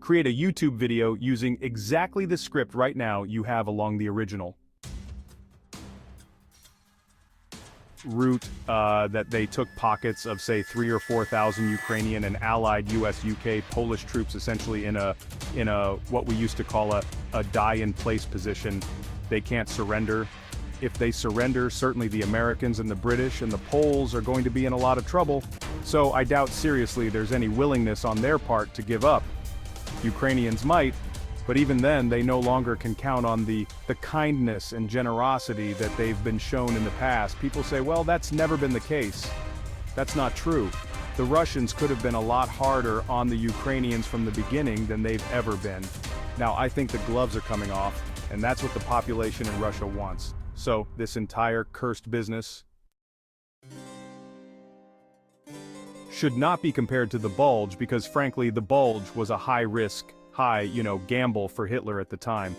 Create a YouTube video using exactly the script right now you have along the original route that they took pockets of, say, 3 or 4,000 Ukrainian and allied US, UK, Polish troops essentially in a what we used to call a die-in-place position. They can't surrender. If they surrender, certainly the Americans and the British and the Poles are going to be in a lot of trouble. So I doubt seriously there's any willingness on their part to give up. Ukrainians might, but even then they no longer can count on the kindness and generosity that they've been shown in the past. People say, well, that's never been the case. That's not true. The Russians could have been a lot harder on the Ukrainians from the beginning than they've ever been. Now, I think the gloves are coming off, and that's what the population in Russia wants. So, this entire cursed business should not be compared to the Bulge, because frankly, the Bulge was a high-risk, gamble for Hitler at the time.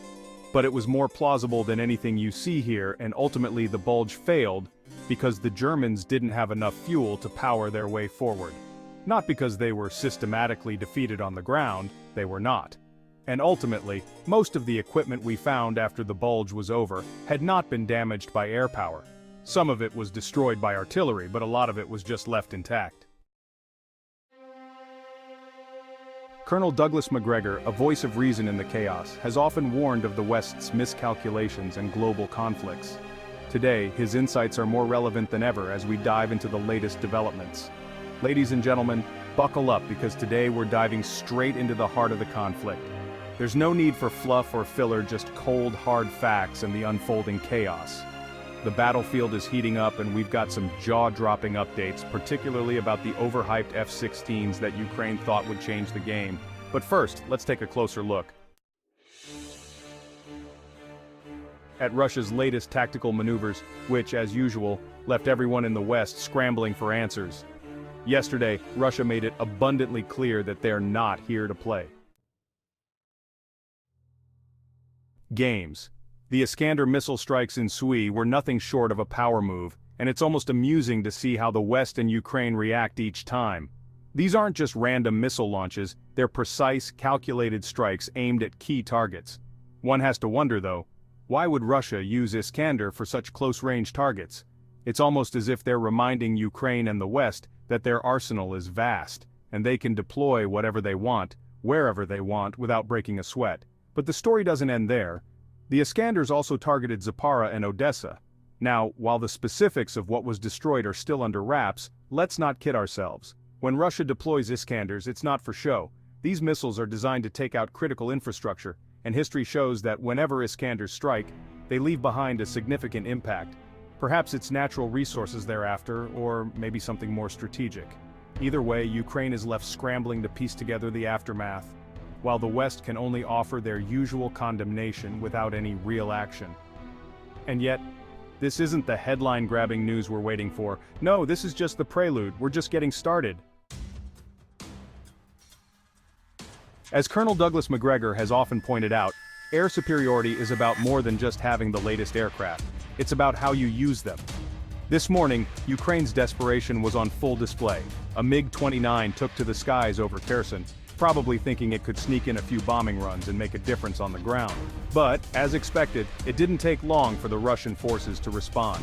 But it was more plausible than anything you see here, and ultimately the Bulge failed because the Germans didn't have enough fuel to power their way forward. Not because they were systematically defeated on the ground, they were not. And ultimately, most of the equipment we found after the Bulge was over had not been damaged by air power. Some of it was destroyed by artillery, but a lot of it was just left intact. Colonel Douglas Macgregor, a voice of reason in the chaos, has often warned of the West's miscalculations and global conflicts. Today, his insights are more relevant than ever as we dive into the latest developments. Ladies and gentlemen, buckle up, because today we're diving straight into the heart of the conflict. There's no need for fluff or filler, just cold, hard facts and the unfolding chaos. The battlefield is heating up, and we've got some jaw-dropping updates, particularly about the overhyped F-16s that Ukraine thought would change the game. But first, let's take a closer look at Russia's latest tactical maneuvers, which, as usual, left everyone in the West scrambling for answers. Yesterday, Russia made it abundantly clear that they're not here to play games. The Iskander missile strikes in Sui were nothing short of a power move, and it's almost amusing to see how the West and Ukraine react each time. These aren't just random missile launches, they're precise, calculated strikes aimed at key targets. One has to wonder, though, why would Russia use Iskander for such close-range targets? It's almost as if they're reminding Ukraine and the West that their arsenal is vast, and they can deploy whatever they want, wherever they want, without breaking a sweat. But the story doesn't end there. The Iskanders also targeted Zaporozhye and Odessa. Now, while the specifics of what was destroyed are still under wraps, let's not kid ourselves. When Russia deploys Iskanders, it's not for show. These missiles are designed to take out critical infrastructure, and history shows that whenever Iskanders strike, they leave behind a significant impact. Perhaps it's natural resources thereafter, or maybe something more strategic. Either way, Ukraine is left scrambling to piece together the aftermath, while the West can only offer their usual condemnation without any real action. And yet, this isn't the headline-grabbing news we're waiting for. No, this is just the prelude. We're just getting started. As Colonel Douglas Macgregor has often pointed out, air superiority is about more than just having the latest aircraft. It's about how you use them. This morning, Ukraine's desperation was on full display. A MiG-29 took to the skies over Kherson, probably thinking it could sneak in a few bombing runs and make a difference on the ground. But, as expected, it didn't take long for the Russian forces to respond.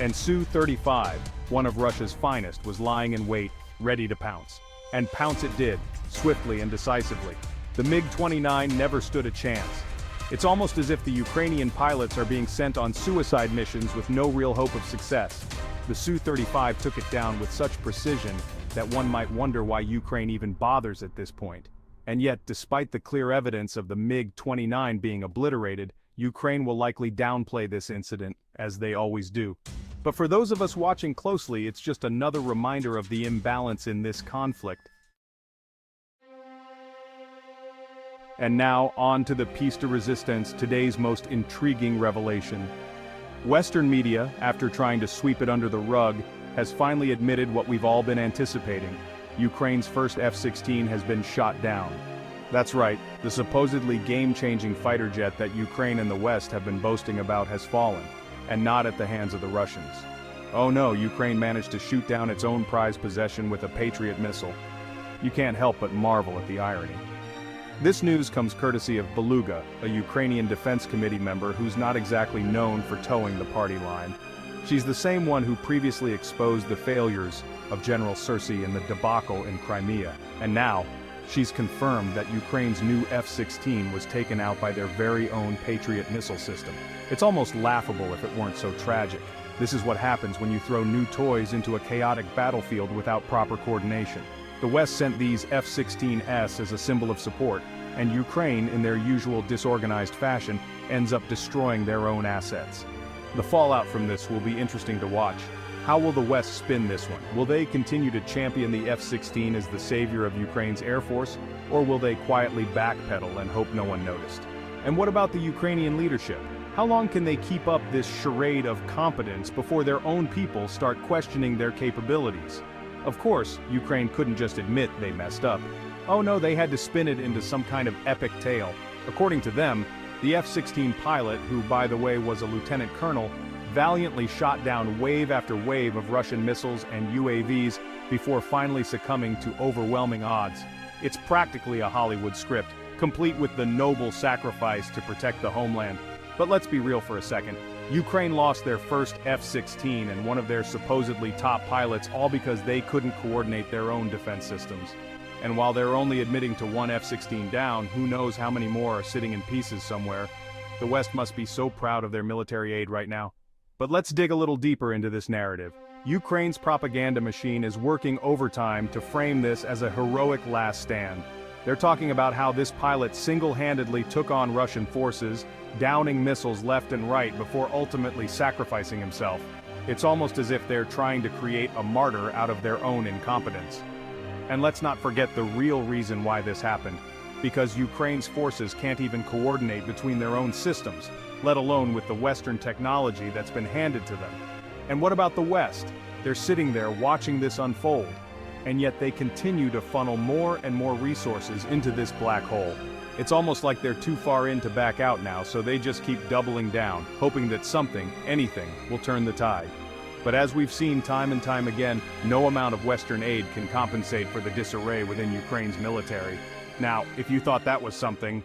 And Su-35, one of Russia's finest, was lying in wait, ready to pounce. And pounce it did, swiftly and decisively. The MiG-29 never stood a chance. It's almost as if the Ukrainian pilots are being sent on suicide missions with no real hope of success. The Su-35 took it down with such precision that one might wonder why Ukraine even bothers at this point. And yet, despite the clear evidence of the MiG-29 being obliterated, Ukraine will likely downplay this incident, as they always do. But for those of us watching closely, it's just another reminder of the imbalance in this conflict. And now, on to the piece de resistance, today's most intriguing revelation. Western media, after trying to sweep it under the rug, has finally admitted what we've all been anticipating. Ukraine's first F-16 has been shot down. That's right, the supposedly game-changing fighter jet that Ukraine and the West have been boasting about has fallen, and not at the hands of the Russians. Oh no, Ukraine managed to shoot down its own prized possession with a Patriot missile. You can't help but marvel at the irony. This news comes courtesy of Beluga, a Ukrainian Defense Committee member who's not exactly known for towing the party line. She's the same one who previously exposed the failures of General Sersky in the debacle in Crimea, and now, she's confirmed that Ukraine's new F-16 was taken out by their very own Patriot missile system. It's almost laughable if it weren't so tragic. This is what happens when you throw new toys into a chaotic battlefield without proper coordination. The West sent these F-16s as a symbol of support, and Ukraine, in their usual disorganized fashion, ends up destroying their own assets. The fallout from this will be interesting to watch. How will the West spin this one? Will they continue to champion the F-16 as the savior of Ukraine's Air Force, or will they quietly backpedal and hope no one noticed? And what about the Ukrainian leadership? How long can they keep up this charade of competence before their own people start questioning their capabilities? Of course, Ukraine couldn't just admit they messed up. Oh no, they had to spin it into some kind of epic tale. According to them, the F-16 pilot, who by the way was a lieutenant colonel, valiantly shot down wave after wave of Russian missiles and UAVs before finally succumbing to overwhelming odds. It's practically a Hollywood script, complete with the noble sacrifice to protect the homeland. But let's be real for a second. Ukraine lost their first F-16 and one of their supposedly top pilots, all because they couldn't coordinate their own defense systems. And while they're only admitting to one F-16 down, who knows how many more are sitting in pieces somewhere. The West must be so proud of their military aid right now. But let's dig a little deeper into this narrative. Ukraine's propaganda machine is working overtime to frame this as a heroic last stand. They're talking about how this pilot single-handedly took on Russian forces, downing missiles left and right before ultimately sacrificing himself. It's almost as if they're trying to create a martyr out of their own incompetence. And let's not forget the real reason why this happened. Because Ukraine's forces can't even coordinate between their own systems, let alone with the Western technology that's been handed to them. And what about the West? They're sitting there watching this unfold, and yet they continue to funnel more and more resources into this black hole. It's almost like they're too far in to back out now, so they just keep doubling down, hoping that something, anything, will turn the tide. But as we've seen time and time again, no amount of Western aid can compensate for the disarray within Ukraine's military. Now, if you thought that was something...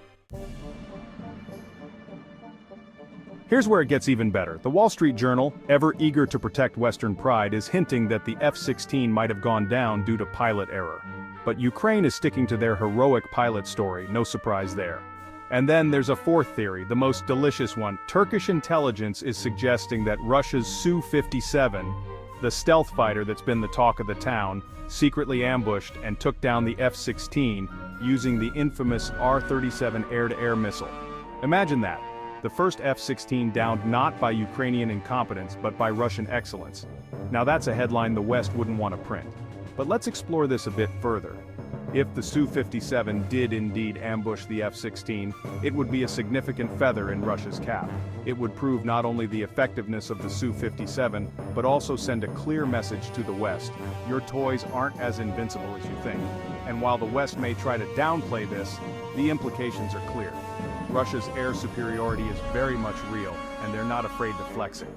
Here's where it gets even better. The Wall Street Journal, ever eager to protect Western pride, is hinting that the F-16 might have gone down due to pilot error. But Ukraine is sticking to their heroic pilot story, no surprise there. And then there's a fourth theory, the most delicious one. Turkish intelligence is suggesting that Russia's Su-57, the stealth fighter that's been the talk of the town, secretly ambushed and took down the F-16 using the infamous R-37 air-to-air missile. Imagine that. The first F-16 downed not by Ukrainian incompetence but by Russian excellence. Now that's a headline the West wouldn't want to print. But let's explore this a bit further. If the Su-57 did indeed ambush the F-16, it would be a significant feather in Russia's cap. It would prove not only the effectiveness of the Su-57, but also send a clear message to the West. Your toys aren't as invincible as you think. And while the West may try to downplay this, the implications are clear. Russia's air superiority is very much real, and they're not afraid to flex it.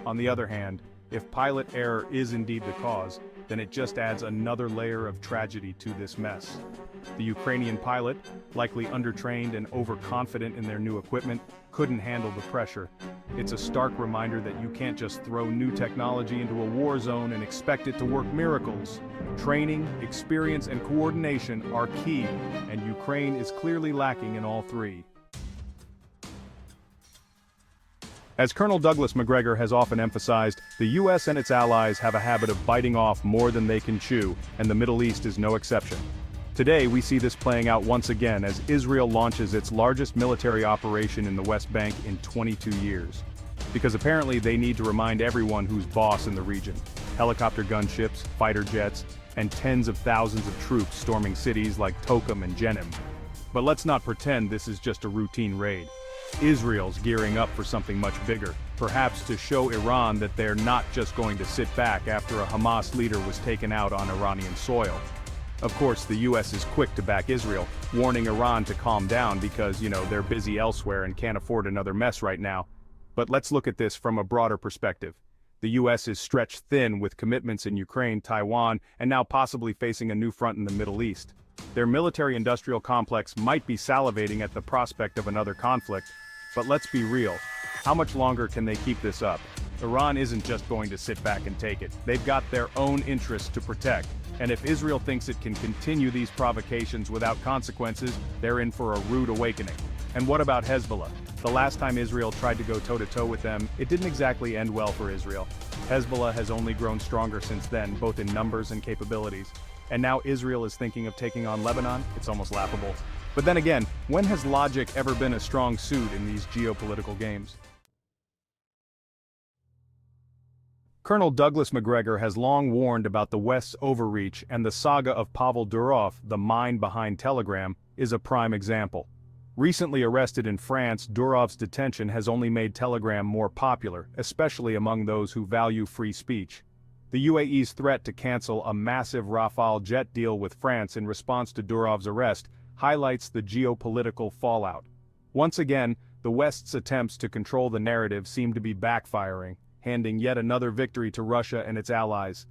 On the other hand, if pilot error is indeed the cause, then it just adds another layer of tragedy to this mess. The Ukrainian pilot, likely undertrained and overconfident in their new equipment, couldn't handle the pressure. It's a stark reminder that you can't just throw new technology into a war zone and expect it to work miracles. Training, experience, and coordination are key, and Ukraine is clearly lacking in all three. As Colonel Douglas Macgregor has often emphasized, the US and its allies have a habit of biting off more than they can chew, and the Middle East is no exception. Today we see this playing out once again as Israel launches its largest military operation in the West Bank in 22 years. Because apparently they need to remind everyone who's boss in the region. Helicopter gunships, fighter jets, and tens of thousands of troops storming cities like Tokum and Jenin. But let's not pretend this is just a routine raid. Israel's gearing up for something much bigger, perhaps to show Iran that they're not just going to sit back after a Hamas leader was taken out on Iranian soil. Of course, the US is quick to back Israel, warning Iran to calm down because, they're busy elsewhere and can't afford another mess right now. But let's look at this from a broader perspective. The US is stretched thin with commitments in Ukraine, Taiwan, and now possibly facing a new front in the Middle East. Their military-industrial complex might be salivating at the prospect of another conflict, but let's be real. How much longer can they keep this up? Iran isn't just going to sit back and take it. They've got their own interests to protect. And if Israel thinks it can continue these provocations without consequences, they're in for a rude awakening. And what about Hezbollah? The last time Israel tried to go toe-to-toe with them, it didn't exactly end well for Israel. Hezbollah has only grown stronger since then, both in numbers and capabilities. And now Israel is thinking of taking on Lebanon? It's almost laughable. But then again, when has logic ever been a strong suit in these geopolitical games? Colonel Douglas Macgregor has long warned about the West's overreach, and the saga of Pavel Durov, the mind behind Telegram, is a prime example. Recently arrested in France, Durov's detention has only made Telegram more popular, especially among those who value free speech. The UAE's threat to cancel a massive Rafale jet deal with France in response to Durov's arrest highlights the geopolitical fallout. Once again, the West's attempts to control the narrative seem to be backfiring, handing yet another victory to Russia and its allies.